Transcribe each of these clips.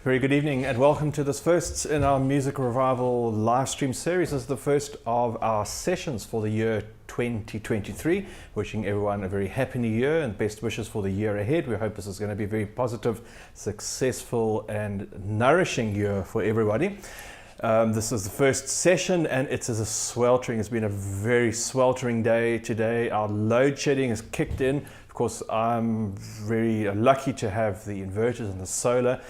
Very good evening and welcome to this first in our Music Revival live stream series. This is the first of our sessions for the year 2023. Wishing everyone a very happy new year and best wishes for the year ahead. We hope this is going to be a very positive, successful and nourishing year for everybody. This is the first session and it's been a very sweltering day today. Our load shedding has kicked in. Of course, I'm very lucky to have the inverters and the solar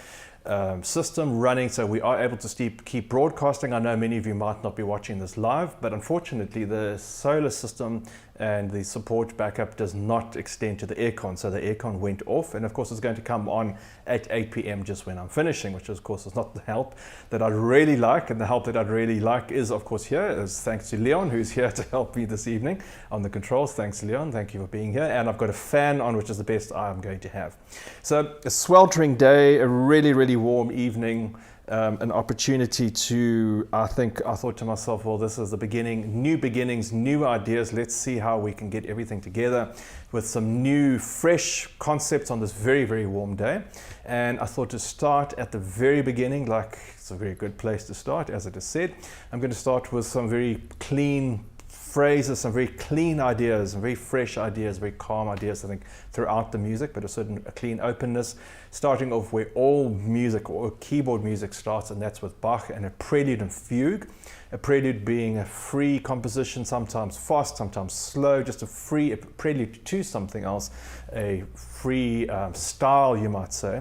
system running, so we are able to keep broadcasting. I know many of you might not be watching this live, but unfortunately the solar system and the support backup does not extend to the aircon, so the aircon went off, and of course it's going to come on at 8 p.m. just when I'm finishing, which of course is not the help that I'd really like. And the help that I'd really like is of course thanks to Leon, who's here to help me this evening on the controls. Thanks Leon, thank you for being here. And I've got a fan on, which is the best I'm going to have. So a sweltering day, a really warm evening, an opportunity to, I thought to myself, well, this is the beginning, new beginnings, new ideas. Let's see how we can get everything together with some new, fresh concepts on this very warm day. And I thought to start at the very beginning, like it's a very good place to start, as it is said. I'm going to start with some very clean phrases, some very clean ideas, some very fresh ideas, very calm ideas, I think, throughout the music, but a clean openness, starting off where all music or keyboard music starts, and that's with Bach and a prelude and fugue. A prelude being a free composition, sometimes fast, sometimes slow, just a prelude to something else, a free style, you might say.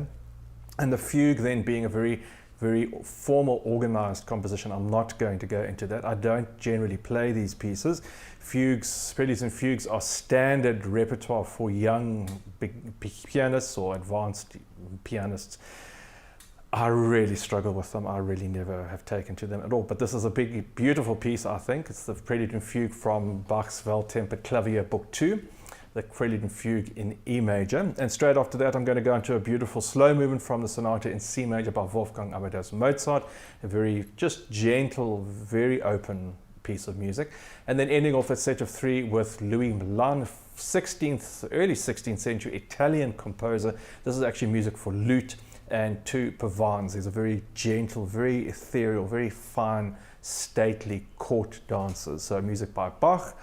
And the fugue then being a very formal, organized composition. I'm not going to go into that. I don't generally play these pieces. Fugues, preludes and fugues are standard repertoire for young pianists or advanced pianists. I really struggle with them. I really never have taken to them at all. But this is a big, beautiful piece, I think. It's the Prelude and Fugue from Bach's Welttempered Klavier Book 2. The Prelude and Fugue in E major. And straight after that, I'm going to go into a beautiful slow movement from the Sonata in C major by Wolfgang Amadeus Mozart. A very just gentle, very open piece of music. And then ending off a set of three with Louis Milan, early 16th century Italian composer. This is actually music for lute and two pavans. These are very gentle, very ethereal, very fine, stately court dances. So music by Bach,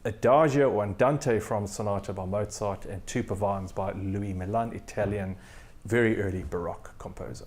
Adagio or Andante from Sonata by Mozart, and two pavans by Louis Milan, Italian, very early Baroque composer.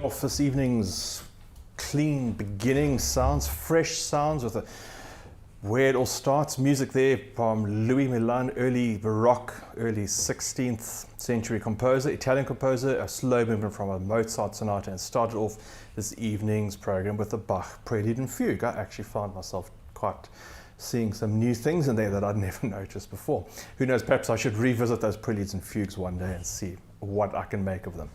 off this evening's clean beginning sounds, fresh sounds with where it all starts. Music there from Louis Milan, early Baroque, early 16th century composer, Italian composer, a slow movement from a Mozart sonata, and started off this evening's program with a Bach Prelude and Fugue. I actually found myself quite seeing some new things in there that I'd never noticed before. Who knows, perhaps I should revisit those preludes and fugues one day and see what I can make of them.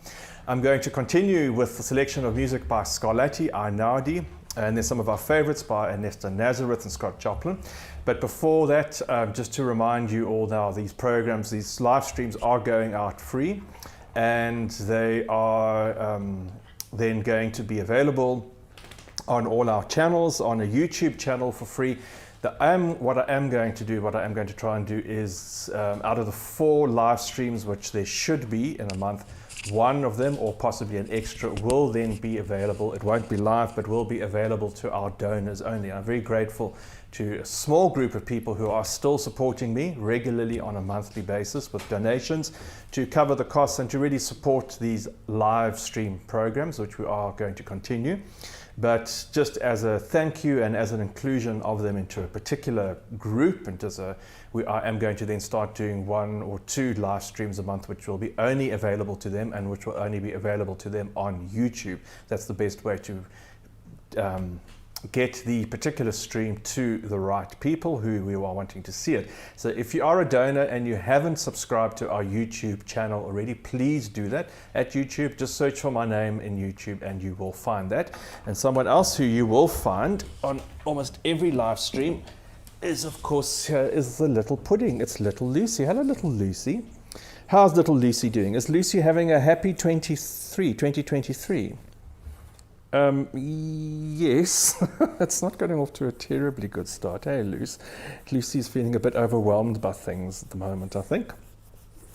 I'm going to continue with the selection of music by Scarlatti Einaudi, and there's some of our favorites by Ernesto Nazareth and Scott Joplin. But before that, just to remind you all now, these programs, these live streams are going out free, and they are then going to be available on all our channels, on a YouTube channel for free. What I am going to try and do is, out of the 4 live streams, which there should be in a month, one of them, or possibly an extra, will then be available. It won't be live, but will be available to our donors only. I'm very grateful to a small group of people who are still supporting me regularly on a monthly basis with donations to cover the costs and to really support these live stream programs, which we are going to continue. But just as a thank you and as an inclusion of them into a particular group, and I am going to then start doing 1 or 2 live streams a month, which will be only available to them and which will only be available to them on YouTube. That's the best way to get the particular stream to the right people who we are wanting to see it. So if you are a donor and you haven't subscribed to our YouTube channel already, please do that at YouTube. Just search for my name in YouTube and you will find that. And someone else who you will find on almost every live stream is, of course, is the little pudding. It's little Lucy. Hello, little Lucy. How's little Lucy doing? Is Lucy having a happy 2023? Yes, it's not getting off to a terribly good start. Hey, Lucy's feeling a bit overwhelmed by things at the moment, I think.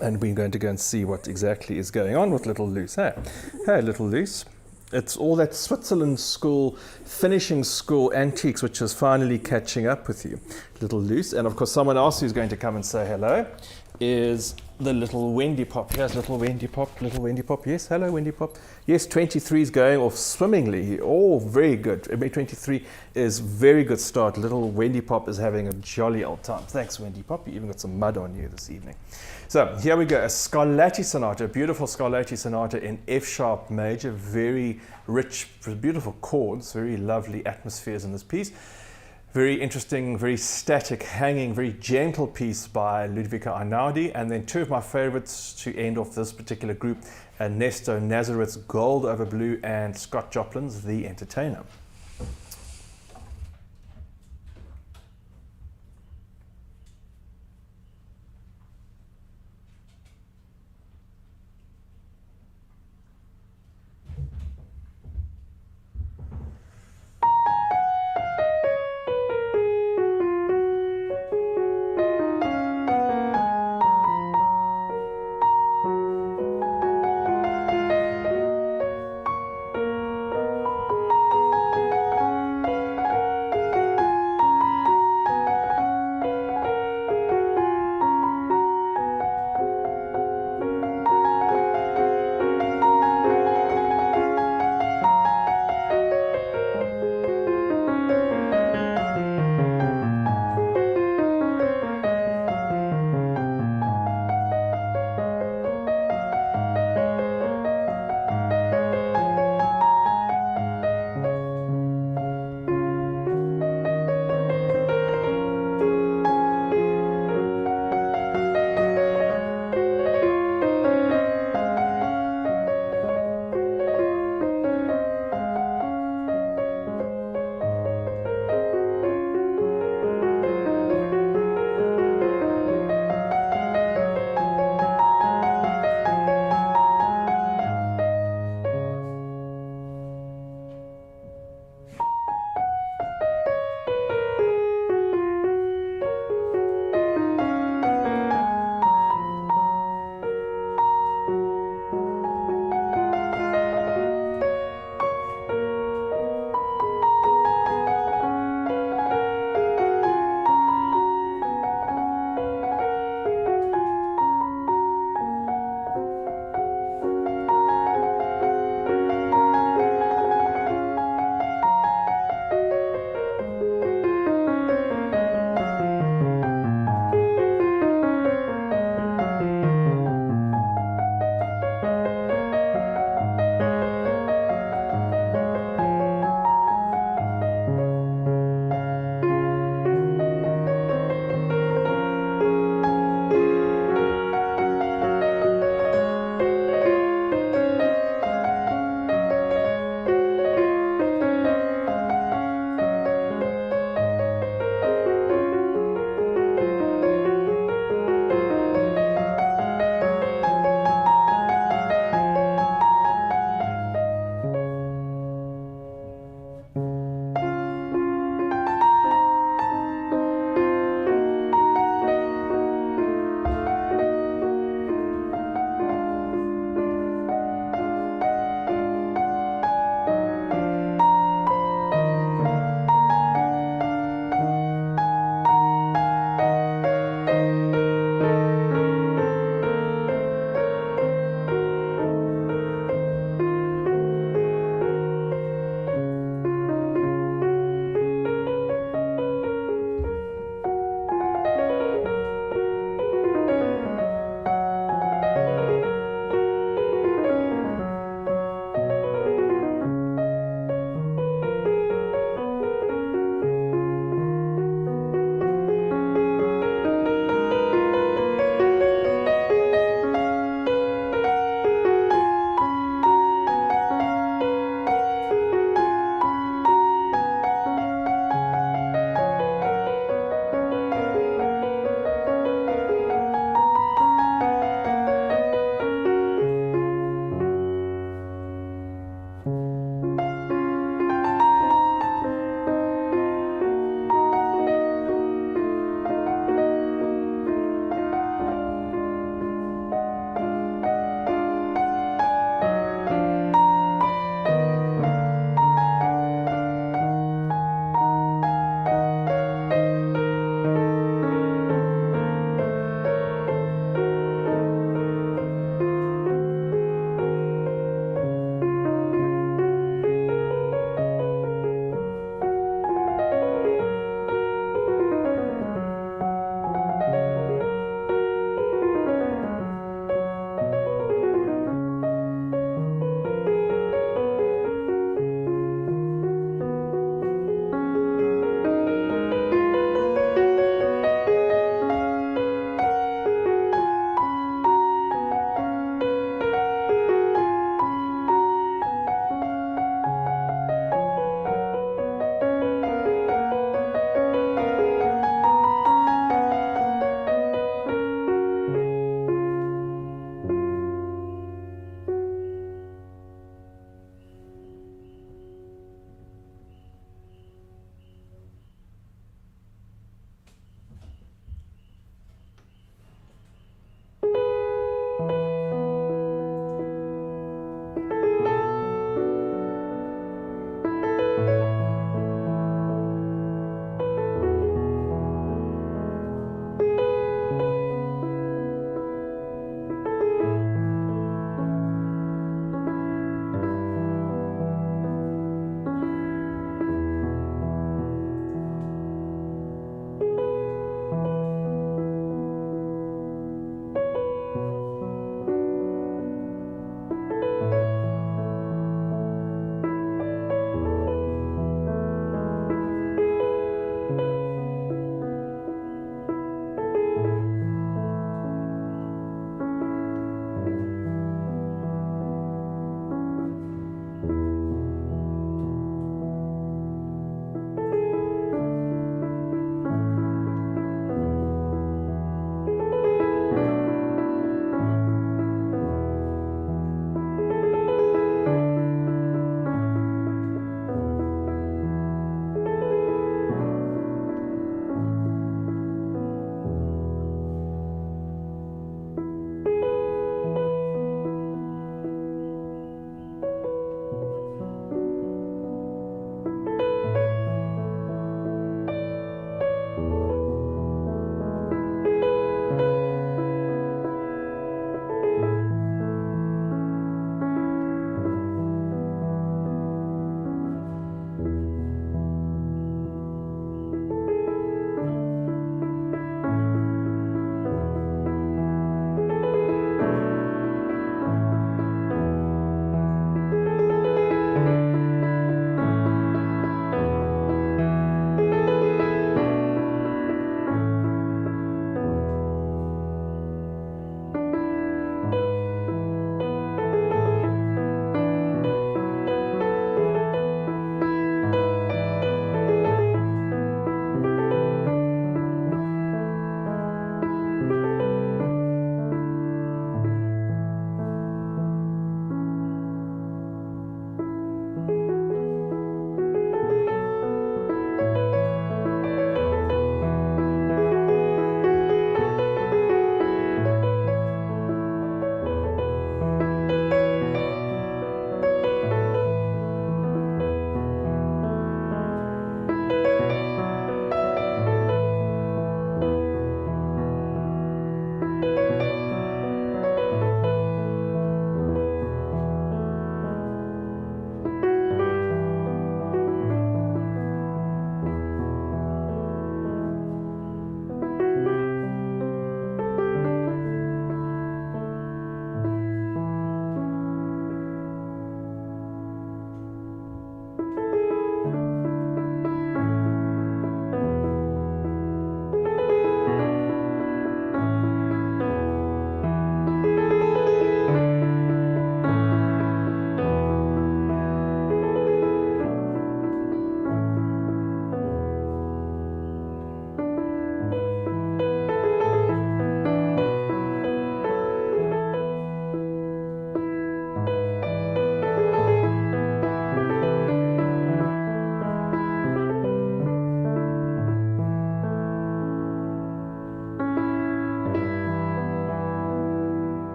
And we're going to go and see what exactly is going on with little Luce. Hey, little Luce. It's all that Switzerland school, finishing school antiques, which is finally catching up with you, little Luce. And of course, someone else who's going to come and say hello is the little Wendy Pop. Here's little Wendy Pop, little Wendy Pop. Yes, hello, Wendy Pop. Yes, 23 is going off swimmingly. Oh, very good. 23 is very good start. Little Wendy Pop is having a jolly old time. Thanks, Wendy Pop. You even got some mud on you this evening. So here we go. A Scarlatti sonata, a beautiful Scarlatti sonata in F sharp major. Very rich, beautiful chords, very lovely atmospheres in this piece. Very interesting, very static, hanging, very gentle piece by Ludovico Einaudi. And then 2 of my favorites to end off this particular group, Ernesto Nazareth's Gold Over Blue and Scott Joplin's The Entertainer.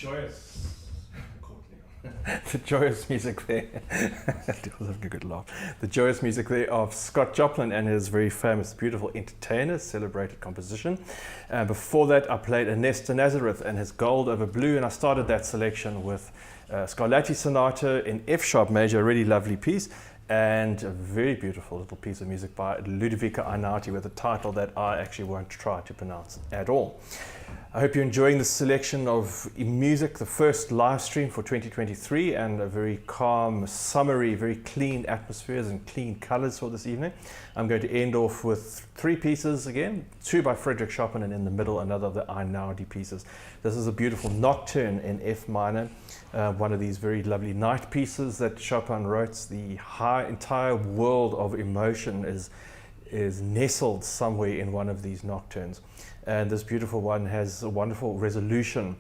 joyous, the joyous music there. Having a good laugh. The joyous music there of Scott Joplin and his very famous, beautiful Entertainer, celebrated composition. Before that, I played Ernesto Nazareth and his Gold Over Blue, and I started that selection with Scarlatti Sonata in F sharp major, a really lovely piece, and a very beautiful little piece of music by Ludovico Einaudi with a title that I actually won't try to pronounce at all. I hope you're enjoying this selection of music, the first live stream for 2023, and a very calm, summery, very clean atmospheres and clean colors for this evening. I'm going to end off with 3 pieces again, 2 by Frédéric Chopin, and in the middle another of the Einaudi pieces. This is a beautiful nocturne in F minor, one of these very lovely night pieces that Chopin wrote. The entire world of emotion is nestled somewhere in one of these nocturnes. And this beautiful one has a wonderful resolution.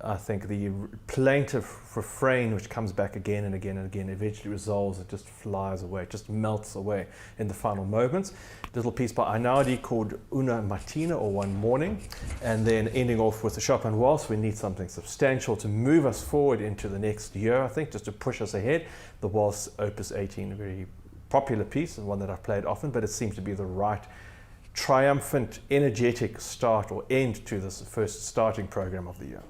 I think the plaintive refrain, which comes back again and again and again, eventually resolves. It just flies away, it just melts away in the final moments. A little piece by Einaudi called Una Mattina, or One Morning, and then ending off with the Chopin Waltz. We need something substantial to move us forward into the next year, I think, just to push us ahead. The Waltz, Opus 18, a very popular piece and one that I've played often, but it seems to be the right triumphant, energetic start or end to this first starting program of the year.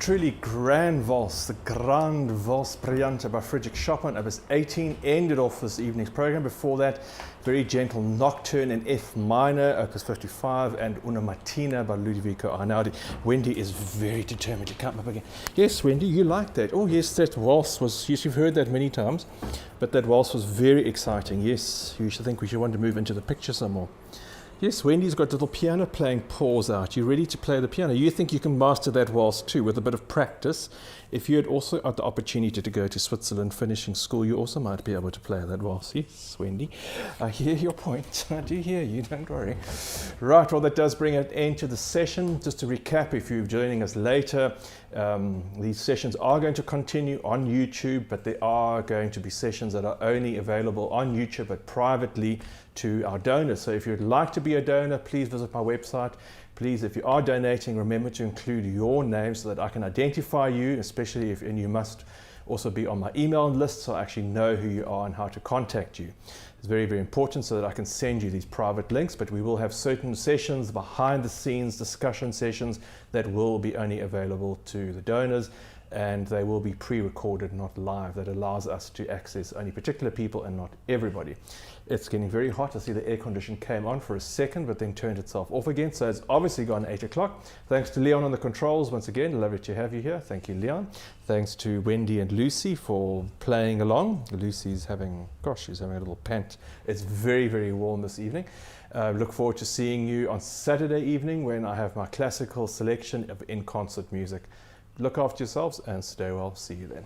truly grand valse, the Grand Valse Brillante by Frédéric Chopin, opus 18, ended off this evening's program. Before that, very gentle Nocturne in F minor, opus 55, and Una Mattina by Ludovico Einaudi. Wendy is very determined to come up again. Yes, Wendy, you like that. Oh yes, that waltz was, yes, you've heard that many times, but that waltz was very exciting. Yes, you should think we should want to move into the picture some more. Yes, Wendy's got a little piano playing pause out. You ready to play the piano? You think you can master that waltz too with a bit of practice. If you had also had the opportunity to go to Switzerland finishing school, you also might be able to play that waltz. Yes, Wendy, I hear your point. I do hear you, don't worry. Right, well, that does bring an end to the session. Just to recap, if you're joining us later, these sessions are going to continue on YouTube, but there are going to be sessions that are only available on YouTube, but privately to our donors. So if you'd like to be a donor, please visit my website. Please, if you are donating, remember to include your name so that I can identify you, especially if, and you must also be on my email list so I actually know who you are and how to contact you. It's very, very important so that I can send you these private links, but we will have certain sessions, behind the scenes discussion sessions that will be only available to the donors, and they will be pre-recorded, not live. That allows us to access only particular people and not everybody. It's getting very hot. I see the air condition came on for a second, but then turned itself off again. So it's obviously gone 8 o'clock. Thanks to Leon on the controls once again. Lovely to have you here. Thank you, Leon. Thanks to Wendy and Lucy for playing along. Lucy's having, gosh, she's having a little pant. It's very, very warm this evening. Look forward to seeing you on Saturday evening when I have my classical selection of in-concert music. Look after yourselves and stay well. See you then.